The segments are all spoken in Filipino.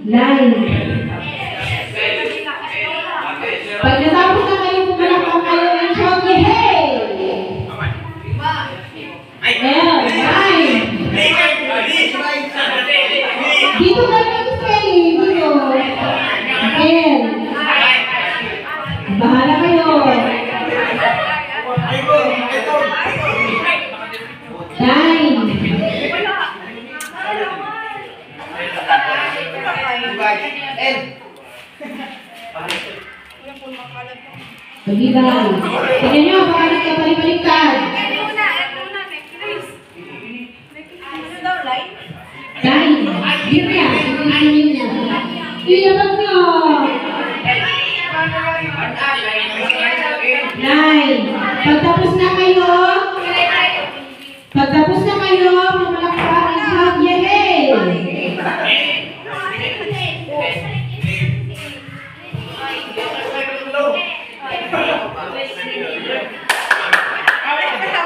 Line. Pag natapos na kayo, pumalakpak kayo ng shout, hey! L, line. Dito na yung spelling, dito. L. Bahala kayo. Line. Pagibay. Tingnan nyo, baka nagkapalibaliktad. Line. Birya. Iyabag nyo. Line. Pagtapos na kayo, pumalakpak ang shout, yehey!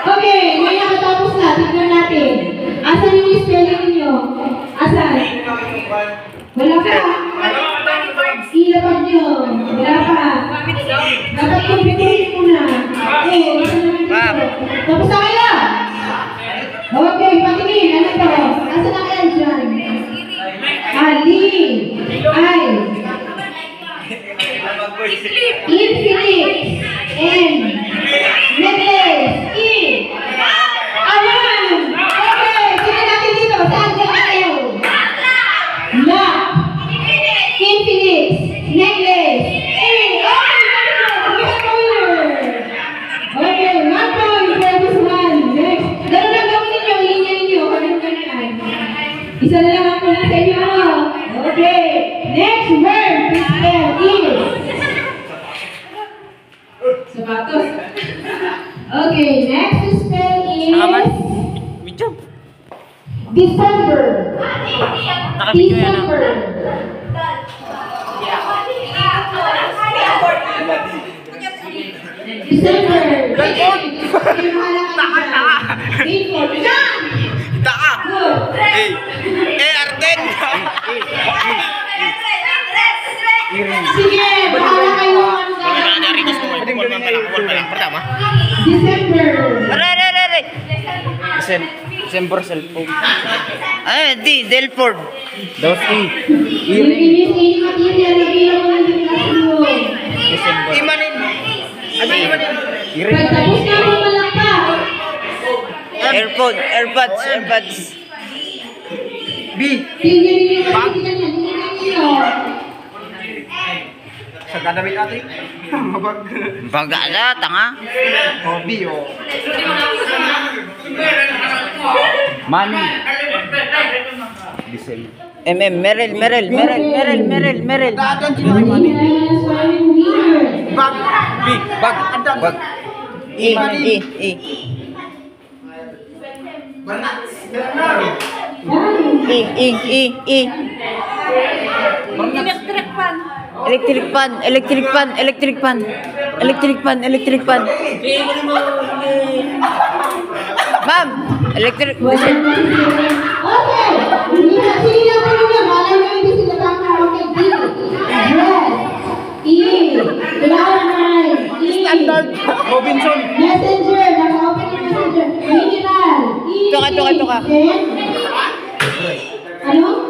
Okay, ngayon nakatapos na. Tignan natin. Asan yung spelling ninyo? Asan? Wala pa. Ilapag nyo. Wala pa. Dapat kumpitin mo na. Okay, tapos na kayo. Okay, patingin. Ano ito? Asan na kayo dyan? Ali. Ay. Infinite. N. Necklace. E. Ayan. Okay, tingnan natin dito. Saan kayo? Lock. Infinite. Necklace. E. Okay, 1 point for this one. Next. Ganun lang gawin ninyo. Linya ninyo. Ganun. Isa na lang ako na sa inyo. Okay. Next word to spell is sapatos. Okay, next to spell is December. December. Sige, bahala kayo December cellphone. Delford. Dos E. December. Pagtapos na ako malakpak. Airpods. B. Tingnan niyo. Sa kadamit natin. Baga na, tanga. B, o. Money. December. Merel. Bag. B. Bag. E. Electric pan. Ma'am, electric. Okay. Sino na po ninyo? Malay mo hindi sila tama. Okay, D. Dress. E. Cloud9. E. Standard. Robinson. Messenger. Naka-open yung messenger. Mineral. E. Ito ka. Ano?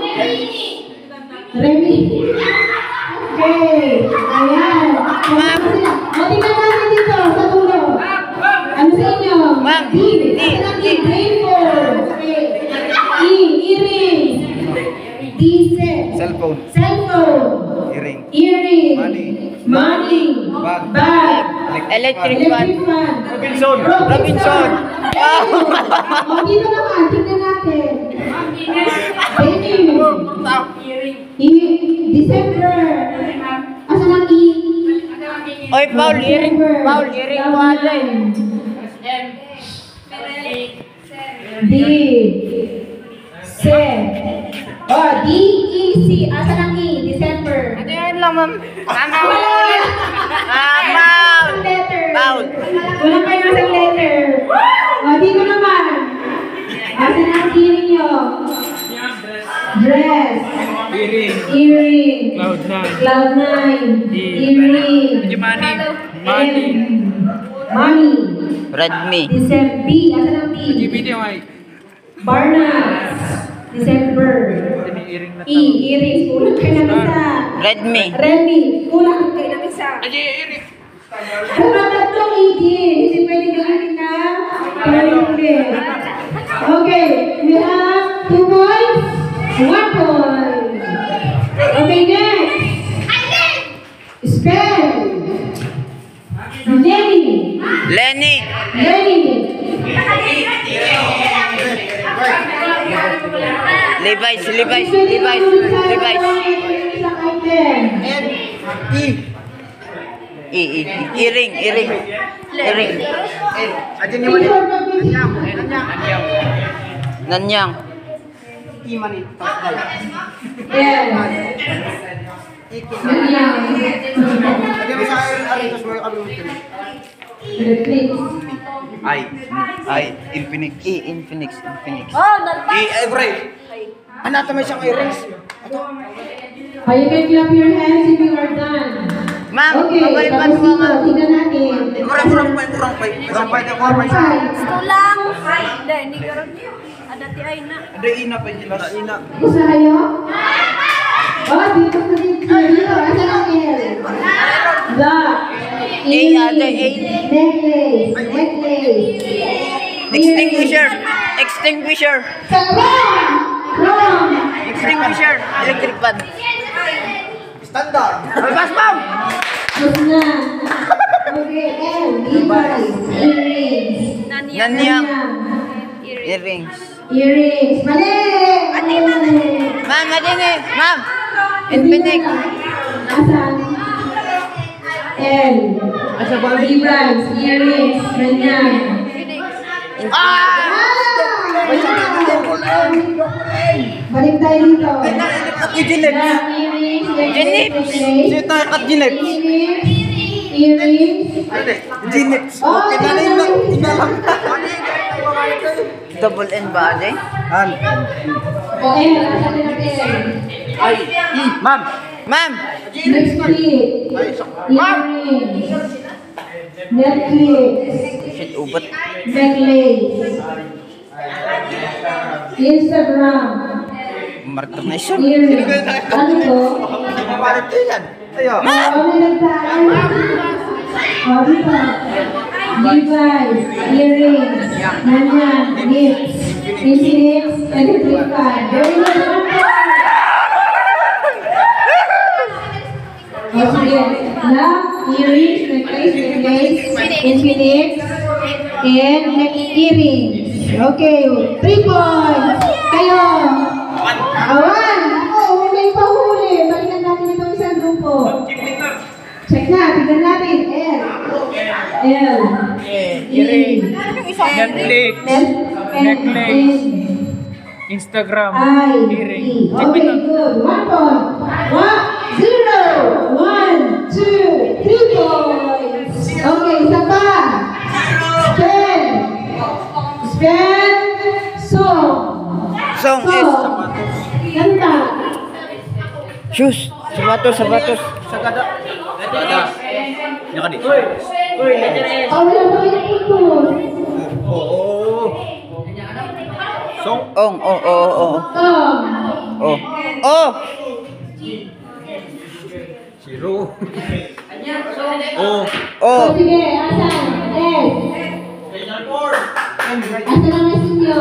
Remy. Okay. Ayan. O, tingnan natin dito sa tulo. Ano sa inyo? Ma'am. D. Rainbow. Okay. E. Earrings. D. Cellphone. Earring. Money. Bag. Electric fan. Robinson. O, dito naman. Tingnan natin. December. Asan ang E? Oy, Paul, earring ko aja. D. D-E-C. Asan ang E? December. Ano yan lang, ma'am? Letter. Paul. Wala kayo isang letter. O, dito naman. Asan ang earring nyo? Dress. Earring. Cloud9. Cloud9. Earring. Money. Money. Redmi. December. B. Asan ang B? GBD yung ay. Barnas. December. Iring na E. Earrings. Kulang kayo ng isa. Redmi. Redmi. Kulang kayo ng isa. Iring. Kung tatlong agent, hindi pwede gawin na ulit. Okay, we have 2 points, 1 point. Okay, next. Spell. Lenny. Lenny. Lenny. Levi's. Levi's. Isang item. Iring. Nanyang. Yes. Infinix. Infinix. Oh, nalpas! Oh, you can clap your hands if you are done. Ma'am, Okay, pabalik pa tapos po, dito, ma'am. tingnan natin. Tulang! Hindi karon. Ada ti ay na. Gusto kayo? Oh, dito sa dito. Asan ang L? The. Ate, A. Necklace. Extinguisher. Wrong. Extinguisher. Electric fan. Albas, ma'am. Gusto na. Okay, L. Levi's. Earrings. Nanyang. Earrings. Earrings. Mali! Ma'am, ma'am. Infinix. Asan? L. Levi's. Earrings. Ganyan. Balik tayo dito. Earrings. Double N ba, Ate? Ma'am. Netflix. Shit, ubat. Necklace. Instagram. Martination. Earring. Ano to? Ano nagtaan? Dito. Levi's. Earrings. Nanyang. Gifts. Infinix. Electric fan. Very good. O sige. Na, earrings, necklace, Infinix, and earrings. Okay, 3 points. Kayo. Awan. Oo, may pahuli. Balikan natin itong isang grupo. Check na, tignan natin. L. Earring. Netflix. Necklace. Instagram. Earring. Okay, good. 1 point. 0. 1, 2, 3 points. Okay, isa pa. Spell. Song is Kanta. shoes. Sapatos. Wala pa kayo putos. Ong. Tom. Sige, asan? S. Asan ang S ninyo?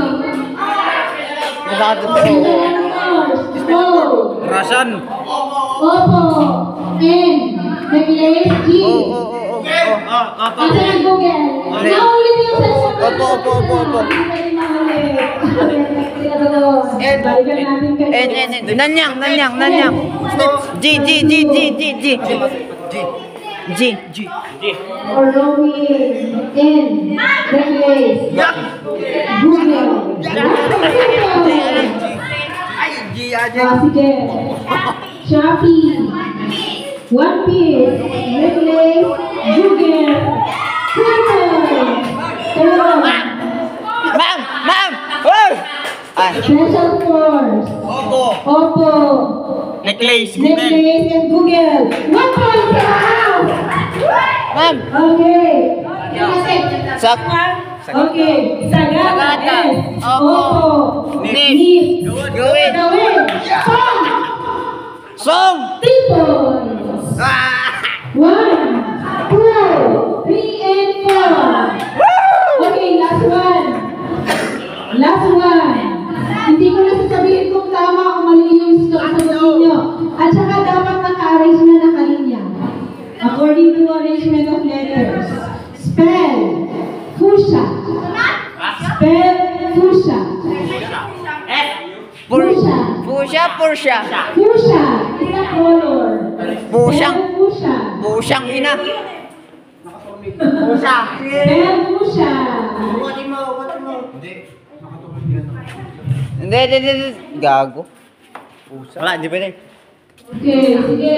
Rasan. Opo. N. Necklace. G. Asan ang Google? Naulit yung cellphone. Opo. Balikan natin kayo. Nanyang. G. Oromi. N. Necklace. Google. Sige. Shopee. One Piece. Necklace. Google. Ma'am. Special Force. Oppo. Necklace. Necklace and Google. 1 point sa house. Ma'am. Okay. Sak. Okay. Sagada. Sagada. S. Opo. Nis. Gawin. Gawin. Song. Song. 3 points. 1, 2, 3, and 4. Okay, last one. Last one. Hindi ko na sasabihin kung tama o mali yung sasagutin nyo. At saka dapat naka-arrange na nakalinya. According to arrangement of letters. Spell. Fusha. Spell. Fusha. Fusha. Pusha. Fusha is a color. Pusyang. Spell Fusha. Pusyang ina. Spell Fusha. Hindi. Gago. Wala, di pwede. Okay, sige.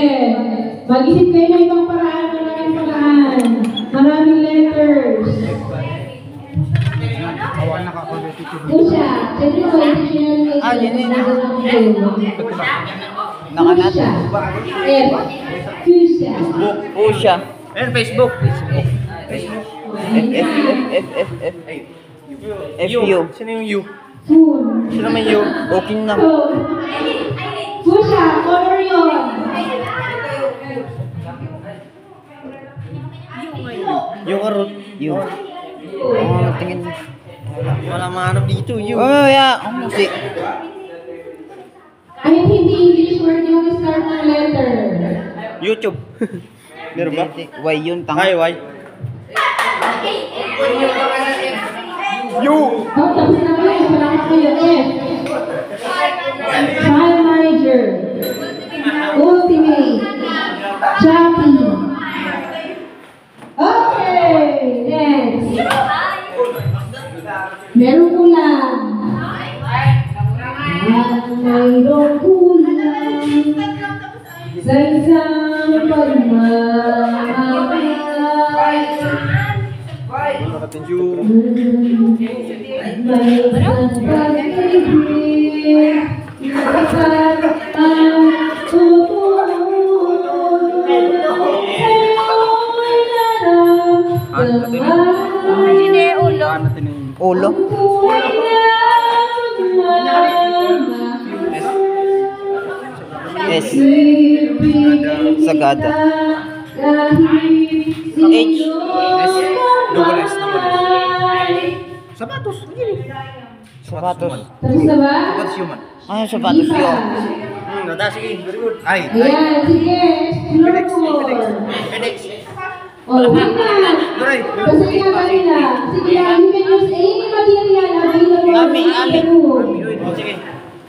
Mag-isip kayo ng ibang paraan. Maraming letters. Fusha. Siyempre ko, intentional Ah, yun yun. Nakanat. F. Fusha. Pusha. Ayan, Facebook. FU. Sino yung U? Fun. Sino may U? Okay na. Fusha, color yun. Yung arot. U. Oh, tingin. Wala mahanap dito, U. Oh, yeah. Oh, si. Kahit hindi English word yung start ng letter. YouTube. Meron ba? Y yun, tanga. Ay, why? U. Oh, tapos na kayo. Wala ka kayo. F. File manager. Ultimate. Choppy. Okay. Next. Meron kulang. Mayroong kulang sa isang pagmamahal. U. May isang pag-ibig, isang ang tutuloy. Sa'yo'y naramdaman. Sino yung ulo? Ulo. Ang tunay na S. Ibigin Sagada. kahit H. Double S. Sapatos. Tapos na ba? human. Ano yung sapatos yun? Sige. Very good. Ay. Ayan, sige. Explore. Oh, wait na. Basahin na kanila. Sige lang, you can use any material available Ami. in the room. Sige.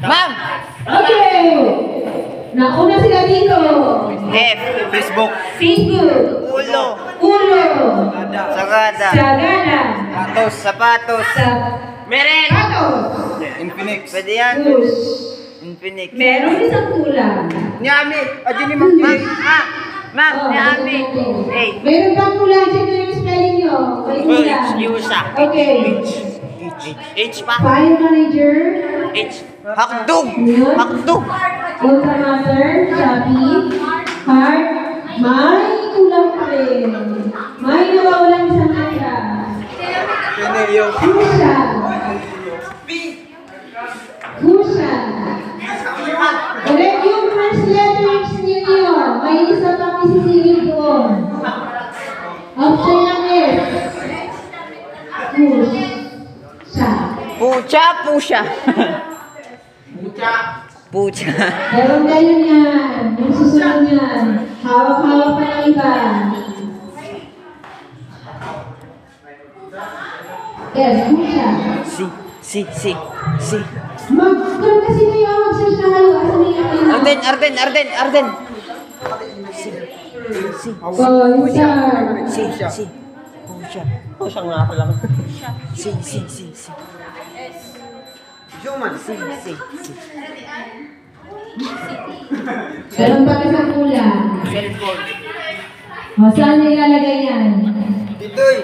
Ma'am! Okay. Nauna sila dito. F. Facebook. Facebook. Ulo. Ulo. Sagada. Sagana. Sapatos. Meren! Sapatos. Infinix. Pwede yan. Push. Infinix. Meron isang kulang. Nyami! Adyan ni Ma'am! Ma'am! Oh, Nyami! meron Hey! Meron bang kulang dyan yung spelling nyo? May kulang. Yusa. Okay. H pa. File manager. H. Hakdog! Hakdog! Ultramaster. Chubby. Heart. May kulang pa rin. May nawawalang isang letra. Kusha. Kusha. Correct yung first letters ninyo. May isa pang isisingil doon. Option ng S. Kusha. Pusha! Pucha. Meron kayo niyan. Yung susunod niyan. Hawak-hawak pa ng iba. Yes, kusha. Si. Magkaroon kasi kayo ang mag-search na kayo. Asan na yung Arden! Oh, isa. Si. Pusha. Pusha nga pa lang. Si. Human. Si. Meron pa isang kulang. Cellphone. O, saan na ilalagay yan? Ditoy.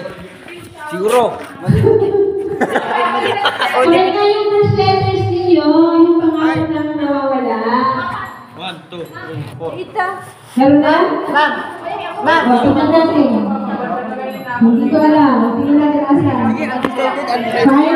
Siguro. Correct na yung first letters ninyo. Yung pangalan lang nawawala. Ita. Meron na? Ma'am. O, tingnan natin. Hindi ko alam. Tingnan natin asan. Sige, undecided, undecided. Kaya